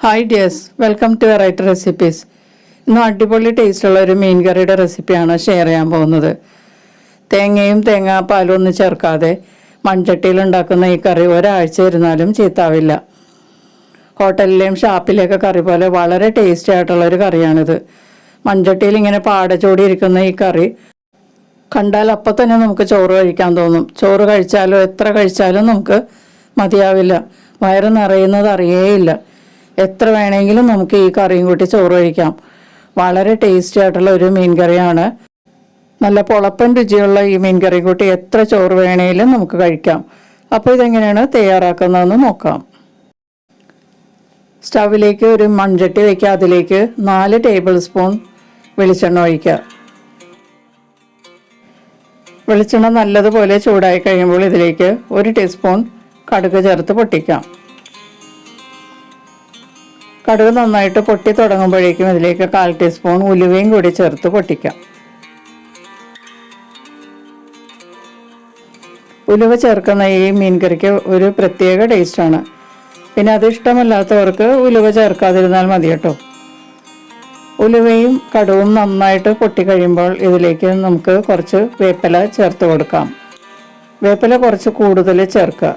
Hi dears, welcome to variety recipes. ഇന്ന് അടിപൊളി ടേസ്റ്റുള്ള ഒരു മീൻ കറിയുടെ റെസിപ്പിയാണ് ഷെയർ ചെയ്യാൻ പോകുന്നത്. തേങ്ങയും തേങ്ങാപ്പാലും ഒന്നും ചേർക്കാതെ മൺചട്ടിയിൽ ഉണ്ടാക്കുന്ന ഈ കറി ഒരാഴ്ച ഇരുന്നാലും ചീത്താവില്ല. ഹോട്ടലിലെയും ഷാപ്പിലെയൊക്കെ കറി പോലെ വളരെ ടേസ്റ്റി ആയിട്ടുള്ളൊരു കറിയാണിത്. മൺചട്ടിയിൽ ഇങ്ങനെ പാടച്ചോടി ഇരിക്കുന്ന ഈ കറി കണ്ടാൽ അപ്പം തന്നെ നമുക്ക് ചോറ് കഴിക്കാൻ തോന്നും. ചോറ് കഴിച്ചാലും എത്ര കഴിച്ചാലും നമുക്ക് മതിയാവില്ല. വയറ് നിറയുന്നത് അറിയേയില്ല. എത്ര വേണമെങ്കിലും നമുക്ക് ഈ കറിയും കൂട്ടി ചോറ് കഴിക്കാം. വളരെ ടേസ്റ്റി ആയിട്ടുള്ള ഒരു മീൻ കറിയാണ്. നല്ല പൊളപ്പൻ രുചിയുള്ള ഈ മീൻ കറി കൂട്ടി എത്ര ചോറ് വേണമെങ്കിലും നമുക്ക് കഴിക്കാം. അപ്പോൾ ഇതെങ്ങനെയാണ് തയ്യാറാക്കുന്നതെന്ന് നോക്കാം. സ്റ്റൗവിലേക്ക് ഒരു മൺചട്ടി വയ്ക്കുക. അതിലേക്ക് 4 ടേബിൾ സ്പൂൺ വെളിച്ചെണ്ണ ഒഴിക്കുക. വെളിച്ചെണ്ണ നല്ലതുപോലെ ചൂടായി കഴിയുമ്പോൾ ഇതിലേക്ക് 1 ടീസ്പൂൺ കടുക് ചേർത്ത് പൊട്ടിക്കാം. കടുക് നന്നായിട്ട് പൊട്ടി തുടങ്ങുമ്പോഴേക്കും ഇതിലേക്ക് 1/4 ടീസ്പൂൺ ഉലുവയും കൂടി ചേർത്ത് പൊട്ടിക്കാം. ഉലുവ ചേർക്കുന്ന ഈ മീൻ കറിക്ക് ഒരു പ്രത്യേക ടേസ്റ്റാണ്. പിന്നെ അത് ഇഷ്ടമല്ലാത്തവർക്ക് ഉലുവ ചേർക്കാതിരുന്നാൽ മതി കേട്ടോ. ഉലുവയും കടുവും നന്നായിട്ട് പൊട്ടിക്കഴിയുമ്പോൾ ഇതിലേക്ക് നമുക്ക് കുറച്ച് വേപ്പില ചേർത്ത് കൊടുക്കാം. വേപ്പില കുറച്ച് കൂടുതൽ ചേർക്കുക.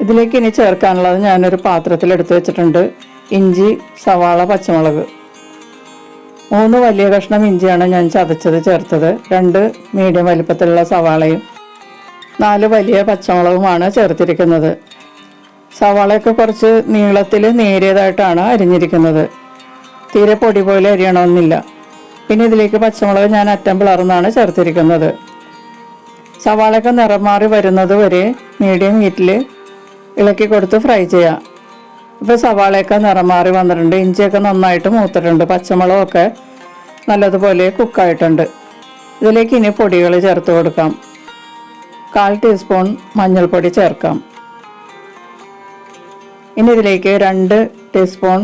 ഇതിലേക്ക് ഇനി ചേർക്കാനുള്ളത് ഞാനൊരു പാത്രത്തിൽ എടുത്ത് വെച്ചിട്ടുണ്ട്. ഇഞ്ചി, സവാള, പച്ചമുളക്. 3 വലിയ കഷ്ണം ഇഞ്ചിയാണ് ഞാൻ ചതച്ചത് ചേർത്തത്. 2 മീഡിയം വലിപ്പത്തിലുള്ള സവാളയും 4 വലിയ പച്ചമുളകുമാണ് ചേർത്തിരിക്കുന്നത്. സവാളയൊക്കെ കുറച്ച് നീളത്തിൽ നേരിയതായിട്ടാണ് അരിഞ്ഞിരിക്കുന്നത്. തീരെ പൊടി പോലെ അരിയണമെന്നില്ല. പിന്നെ ഇതിലേക്ക് പച്ചമുളക് ഞാൻ അറ്റം പിളർന്നാണ് ചേർത്തിരിക്കുന്നത്. സവാളയൊക്കെ നിറം മാറി വരുന്നത് വരെ മീഡിയം ഹീറ്റിൽ ഇളക്കി കൊടുത്ത് ഫ്രൈ ചെയ്യാം. ഇപ്പോൾ സവാളയൊക്കെ നിറം മാറി വന്നിട്ടുണ്ട്. ഇഞ്ചിയൊക്കെ നന്നായിട്ട് മൂത്തിട്ടുണ്ട്. പച്ചമുളകൊക്കെ നല്ലതുപോലെ കുക്കായിട്ടുണ്ട്. ഇതിലേക്ക് ഇനി പൊടികൾ ചേർത്ത് കൊടുക്കാം. 1/4 ടീസ്പൂൺ മഞ്ഞൾപ്പൊടി ചേർക്കാം. ഇനി ഇതിലേക്ക് 2 ടീസ്പൂൺ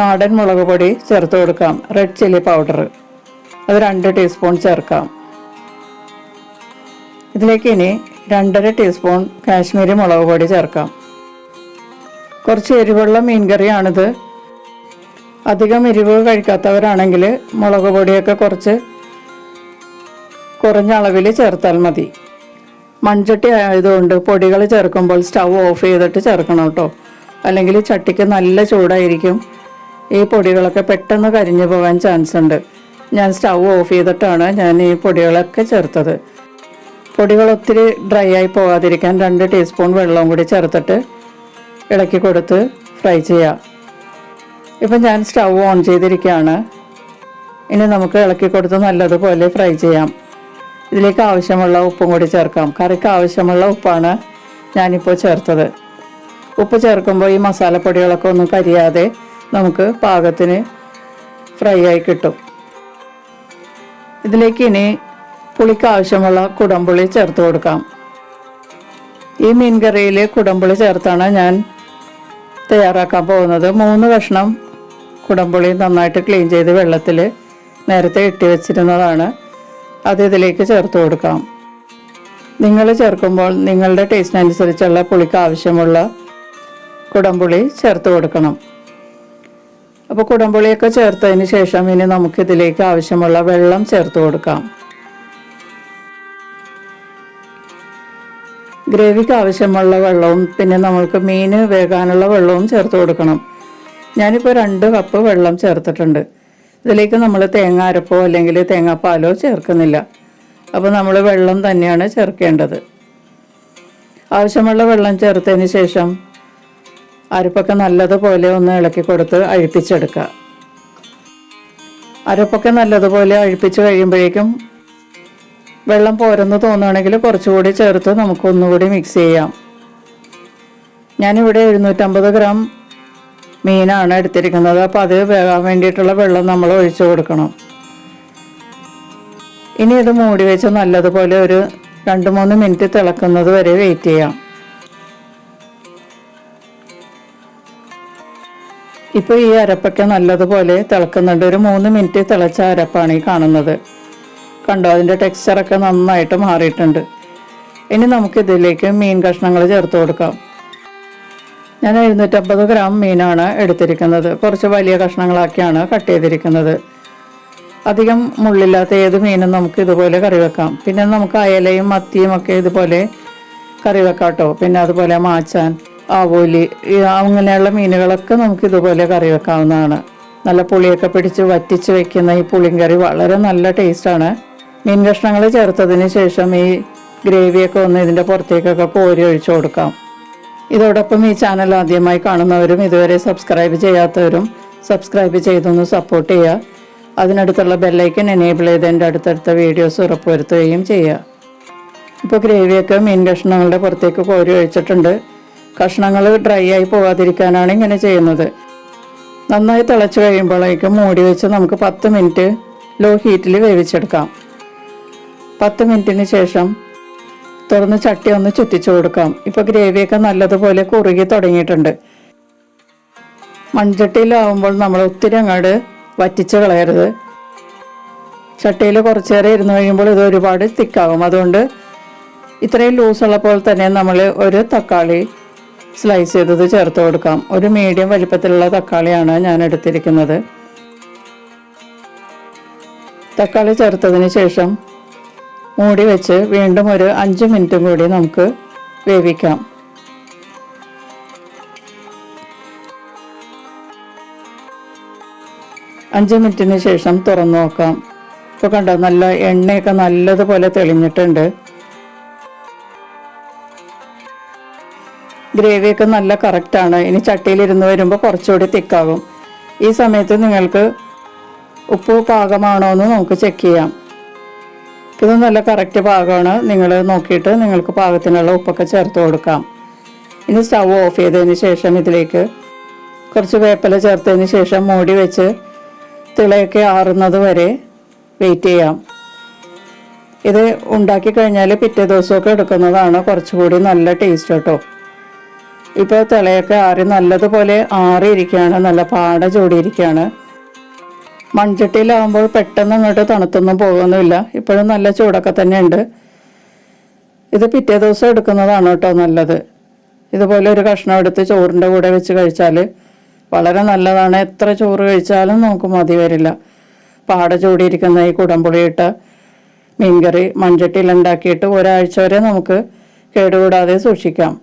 നാടൻ മുളക് പൊടി ചേർത്ത് കൊടുക്കാം. റെഡ് ചില്ലി പൗഡർ അത് 2 ടീസ്പൂൺ ചേർക്കാം. ഇതിലേക്ക് ഇനി 2.5 ടീസ്പൂൺ കാശ്മീരി മുളക് പൊടി ചേർക്കാം. കുറച്ച് എരിവുള്ള മീൻ കറിയാണിത്. അധികം എരിവ് കഴിക്കാത്തവരാണെങ്കിൽ മുളക് പൊടിയൊക്കെ കുറച്ച് കുറഞ്ഞ അളവിൽ ചേർത്താൽ മതി. മൺചട്ടി ആയതുകൊണ്ട് പൊടികൾ ചേർക്കുമ്പോൾ സ്റ്റൗ ഓഫ് ചെയ്തിട്ട് ചേർക്കണം കേട്ടോ. അല്ലെങ്കിൽ ചട്ടിക്ക് നല്ല ചൂടായിരിക്കും. ഈ പൊടികളൊക്കെ പെട്ടെന്ന് കരിഞ്ഞു പോകാൻ ചാൻസ് ഉണ്ട്. ഞാൻ സ്റ്റൗ ഓഫ് ചെയ്തിട്ടാണ് ഞാൻ ഈ പൊടികളൊക്കെ ചേർത്തത്. പൊടികൾ ഒത്തിരി ഡ്രൈ ആയി പോകാതിരിക്കാൻ 2 ടീസ്പൂൺ വെള്ളവും കൂടി ചേർത്തിട്ട് ഇളക്കി കൊടുത്ത് ഫ്രൈ ചെയ്യാം. ഇപ്പം ഞാൻ സ്റ്റൗ ഓൺ ചെയ്തിരിക്കുകയാണ്. ഇനി നമുക്ക് ഇളക്കി കൊടുത്ത് നല്ലതുപോലെ ഫ്രൈ ചെയ്യാം. ഇതിലേക്ക് ആവശ്യമുള്ള ഉപ്പും കൂടി ചേർക്കാം. കറിക്ക് ആവശ്യമുള്ള ഉപ്പാണ് ഞാനിപ്പോൾ ചേർത്തത്. ഉപ്പ് ചേർക്കുമ്പോൾ ഈ മസാലപ്പൊടികളൊക്കെ ഒന്നും കരിയാതെ നമുക്ക് പാകത്തിന് ഫ്രൈ ആയി കിട്ടും. ഇതിലേക്ക് ഇനി പുളിക്ക് ആവശ്യമുള്ള കുടംപുളി ചേർത്ത് കൊടുക്കാം. ഈ മീൻ കറിയിൽ കുടംപുളി ചേർത്താണ് ഞാൻ തയ്യാറാക്കാൻ പോകുന്നത്. 3 കഷ്ണം കുടംപുളി നന്നായിട്ട് ക്ലീൻ ചെയ്ത് വെള്ളത്തിൽ നേരത്തെ ഇട്ട് വെച്ചിരുന്നതാണ്. അത് ഇതിലേക്ക് ചേർത്ത് കൊടുക്കാം. നിങ്ങൾ ചേർക്കുമ്പോൾ നിങ്ങളുടെ ടേസ്റ്റിനനുസരിച്ചുള്ള പുളിക്ക് ആവശ്യമുള്ള കുടംപുളി ചേർത്ത് കൊടുക്കണം. അപ്പോൾ കുടംപുളിയൊക്കെ ചേർത്തതിന് ശേഷം ഇനി നമുക്കിതിലേക്ക് ആവശ്യമുള്ള വെള്ളം ചേർത്ത് കൊടുക്കാം. ഗ്രേവിക്ക് ആവശ്യമുള്ള വെള്ളവും പിന്നെ നമ്മൾക്ക് മീൻ വേകാനുള്ള വെള്ളവും ചേർത്ത് കൊടുക്കണം. ഞാനിപ്പോൾ 2 കപ്പ് വെള്ളം ചേർത്തിട്ടുണ്ട്. ഇതിലേക്ക് നമ്മൾ തേങ്ങ അരപ്പോ അല്ലെങ്കിൽ തേങ്ങാപ്പാലോ ചേർക്കുന്നില്ല. അപ്പോൾ നമ്മൾ വെള്ളം തന്നെയാണ് ചേർക്കേണ്ടത്. ആവശ്യമുള്ള വെള്ളം ചേർത്തതിന് ശേഷം അരപ്പൊക്കെ നല്ലതുപോലെ ഒന്ന് ഇളക്കി കൊടുത്ത് അഴിപ്പിച്ചെടുക്കുക. അരപ്പൊക്കെ നല്ലതുപോലെ അഴിപ്പിച്ച് കഴിയുമ്പോഴേക്കും വെള്ളം പോരെന്ന് തോന്നുകയാണെങ്കിൽ കുറച്ചുകൂടി ചേർത്ത് നമുക്കൊന്നുകൂടി മിക്സ് ചെയ്യാം. ഞാനിവിടെ 750 ഗ്രാം മീനാണ് എടുത്തിരിക്കുന്നത്. അപ്പോൾ അത് വേകാൻ വേണ്ടിയിട്ടുള്ള വെള്ളം നമ്മൾ ഒഴിച്ചു കൊടുക്കണം. ഇനി ഇത് മൂടി വെച്ച് നല്ലതുപോലെ ഒരു 2-3 മിനിറ്റ് തിളക്കുന്നത് വരെ വെയിറ്റ് ചെയ്യാം. ഇപ്പോൾ ഈ അരപ്പൊക്കെ നല്ലതുപോലെ തിളക്കുന്നുണ്ട്. ഒരു 3 മിനിറ്റ് തിളച്ച അരപ്പാണ് ഈ കാണുന്നത്. കണ്ടോ, അതിൻ്റെ ടെക്സ്ചറൊക്കെ നന്നായിട്ട് മാറിയിട്ടുണ്ട്. ഇനി നമുക്കിതിലേക്ക് മീൻ കഷ്ണങ്ങൾ ചേർത്ത് കൊടുക്കാം. ഞാൻ 750 ഗ്രാം മീനാണ് എടുത്തിരിക്കുന്നത്. കുറച്ച് വലിയ കഷ്ണങ്ങളാക്കിയാണ് കട്ട് ചെയ്തിരിക്കുന്നത്. അധികം മുള്ളില്ലാത്ത ഏത് മീനും നമുക്ക് ഇതുപോലെ കറി വെക്കാം. പിന്നെ നമുക്ക് അയലയും മത്തിയും ഒക്കെ ഇതുപോലെ കറി വെക്കാം കേട്ടോ. പിന്നെ അതുപോലെ മാച്ചാൻ, ആവോലി, അങ്ങനെയുള്ള മീനുകളൊക്കെ നമുക്ക് ഇതുപോലെ കറി വെക്കാവുന്നതാണ്. നല്ല പുളിയൊക്കെ പിടിച്ച് വറ്റിച്ച് വെക്കുന്ന ഈ പുളിങ്കറി വളരെ നല്ല ടേസ്റ്റാണ്. മീൻ കഷ്ണങ്ങൾ ചേർത്തതിന് ശേഷം ഈ ഗ്രേവിയൊക്കെ ഒന്ന് ഇതിൻ്റെ പുറത്തേക്കൊക്കെ കോരി ഒഴിച്ചു കൊടുക്കാം. ഇതോടൊപ്പം ഈ ചാനൽ ആദ്യമായി കാണുന്നവരും ഇതുവരെ സബ്സ്ക്രൈബ് ചെയ്യാത്തവരും സബ്സ്ക്രൈബ് ചെയ്തൊന്ന് സപ്പോർട്ട് ചെയ്യുക. അതിനടുത്തുള്ള ബെല്ലൈക്കൻ എനേബിൾ ചെയ്ത് എൻ്റെ അടുത്തടുത്ത വീഡിയോസ് ഉറപ്പുവരുത്തുകയും ചെയ്യുക. ഇപ്പോൾ ഗ്രേവിയൊക്കെ മീൻ കഷ്ണങ്ങളുടെ പുറത്തേക്ക് കോരി ഒഴിച്ചിട്ടുണ്ട്. കഷ്ണങ്ങൾ ഡ്രൈ ആയി പോകാതിരിക്കാനാണ് ഇങ്ങനെ ചെയ്യുന്നത്. നന്നായി തിളച്ച് കഴിയുമ്പോഴേക്കും മൂടി വെച്ച് നമുക്ക് 10 മിനിറ്റ് ലോ ഹീറ്റിൽ വേവിച്ചെടുക്കാം. 10 മിനിറ്റിന് ശേഷം തുറന്ന് ചട്ടി ഒന്ന് ചുറ്റിച്ചു കൊടുക്കാം. ഇപ്പോൾ ഗ്രേവിയൊക്കെ നല്ലതുപോലെ കുറുകി തുടങ്ങിയിട്ടുണ്ട്. മൺചട്ടിയിലാവുമ്പോൾ നമ്മൾ ഒത്തിരി അങ്ങോട്ട് വറ്റിച്ച് കളയരുത്. ചട്ടിയിൽ കുറച്ച് നേരം ഇരുന്ന് കഴിയുമ്പോൾ ഇത് ഒരുപാട് തിക്കാകും. അതുകൊണ്ട് ഇത്രയും ലൂസുള്ളപ്പോൾ തന്നെ നമ്മൾ ഒരു തക്കാളി സ്ലൈസ് ചെയ്തത് ചേർത്ത് കൊടുക്കാം. ഒരു മീഡിയം വലിപ്പത്തിലുള്ള തക്കാളിയാണ് ഞാൻ എടുത്തിരിക്കുന്നത്. തക്കാളി ചേർത്തതിന് ശേഷം മൂടി വെച്ച് വീണ്ടും ഒരു 5 മിനിറ്റും കൂടി നമുക്ക് വേവിക്കാം. അഞ്ച് മിനിറ്റിന് ശേഷം തുറന്നു നോക്കാം. ഇപ്പോൾ കണ്ടോ, നല്ല എണ്ണയൊക്കെ നല്ലതുപോലെ തെളിഞ്ഞിട്ടുണ്ട്. ഗ്രേവിയൊക്കെ നല്ല കറക്റ്റാണ്. ഇനി ചട്ടിയിലിരുന്ന് വരുമ്പോൾ കുറച്ചുകൂടി തിക്കാകും. ഈ സമയത്ത് നിങ്ങൾക്ക് ഉപ്പ് പാകമാണോ എന്ന് നമുക്ക് ചെക്ക് ചെയ്യാം. ഇത് നല്ല കറക്റ്റ് പാകമാണ്. നിങ്ങൾ നോക്കിയിട്ട് നിങ്ങൾക്ക് പാകത്തിനുള്ള ഉപ്പൊക്കെ ചേർത്ത് കൊടുക്കാം. ഇനി സ്റ്റവ് ഓഫ് ചെയ്തതിന് ശേഷം ഇതിലേക്ക് കുറച്ച് വേപ്പില ചേർത്തതിന് ശേഷം മൂടി വെച്ച് തിളയൊക്കെ ആറുന്നത് വരെ വെയിറ്റ് ചെയ്യാം. ഇത് ഉണ്ടാക്കി കഴിഞ്ഞാൽ പിറ്റേ ദിവസമൊക്കെ എടുക്കുന്നതാണ് കുറച്ചുകൂടി നല്ല ടേസ്റ്റ് കേട്ടോ. ഇപ്പോൾ തിളയൊക്കെ ആറി നല്ലതുപോലെ ആറിയിരിക്കുകയാണ്, നല്ല പാട ചൂടിയിരിക്കുകയാണ്. മൺചട്ടിയിലാവുമ്പോൾ പെട്ടെന്ന് അങ്ങോട്ട് തണുത്തൊന്നും പോകുന്നില്ല. ഇപ്പോഴും നല്ല ചൂടൊക്കെ തന്നെ ഉണ്ട്. ഇത് പിറ്റേ ദിവസം എടുക്കുന്നതാണ് കേട്ടോ നല്ലത്. ഇതുപോലെ ഒരു കഷ്ണം എടുത്ത് ചോറിൻ്റെ കൂടെ വെച്ച് കഴിച്ചാൽ വളരെ നല്ലതാണ്. എത്ര ചോറ് കഴിച്ചാലും നമുക്ക് മതി വരില്ല. പാട ചൂടിയിരിക്കുന്ന ഈ കുടംപുളിയിട്ട മീൻകറി മൺചട്ടിയിൽ ഉണ്ടാക്കിയിട്ട് ഒരാഴ്ച വരെ നമുക്ക് കേടുകൂടാതെ സൂക്ഷിക്കാം.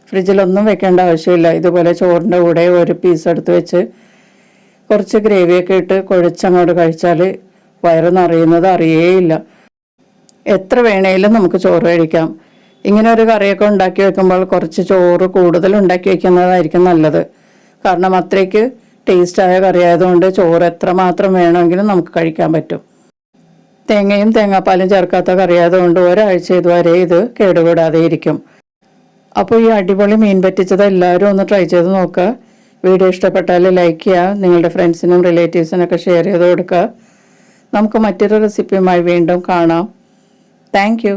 ഫ്രിഡ്ജിലൊന്നും വെക്കേണ്ട ആവശ്യമില്ല. ഇതുപോലെ ചോറിൻ്റെ കൂടെ ഒരു പീസ് എടുത്ത് വെച്ച് കുറച്ച് ഗ്രേവിയൊക്കെ ഇട്ട് കുഴച്ചങ്ങോട്ട് കഴിച്ചാൽ വയറ് നിറയുന്നത് അറിയേയില്ല. എത്ര വേണേലും നമുക്ക് ചോറ് കഴിക്കാം. ഇങ്ങനെ ഒരു കറിയൊക്കെ ഉണ്ടാക്കി വെക്കുമ്പോൾ കുറച്ച് ചോറ് കൂടുതൽ ഉണ്ടാക്കി വെക്കുന്നതായിരിക്കും നല്ലത്. കാരണം അത്രയ്ക്ക് ടേസ്റ്റായ കറി ആയതുകൊണ്ട് ചോറ് എത്രമാത്രം വേണമെങ്കിലും നമുക്ക് കഴിക്കാൻ പറ്റും. തേങ്ങയും തേങ്ങാപ്പാലും ചേർക്കാത്ത കറി ആയതുകൊണ്ട് ഒരാഴ്ച ഇതുവരെ ഇത് കേടുകൂടാതെ ഇരിക്കും. അപ്പോൾ ഈ അടിപൊളി മീൻ പറ്റിച്ചത് എല്ലാവരും ഒന്ന് ട്രൈ ചെയ്ത് നോക്കുക. വീഡിയോ ഇഷ്ടപ്പെട്ടാൽ ലൈക്ക് ചെയ്യുക. നിങ്ങളുടെ ഫ്രണ്ട്സിനും റിലേറ്റീവ്സിനൊക്കെ ഷെയർ ചെയ്ത് കൊടുക്കുക. നമുക്ക് മറ്റൊരു റെസിപ്പിയുമായി വീണ്ടും കാണാം. Thank you.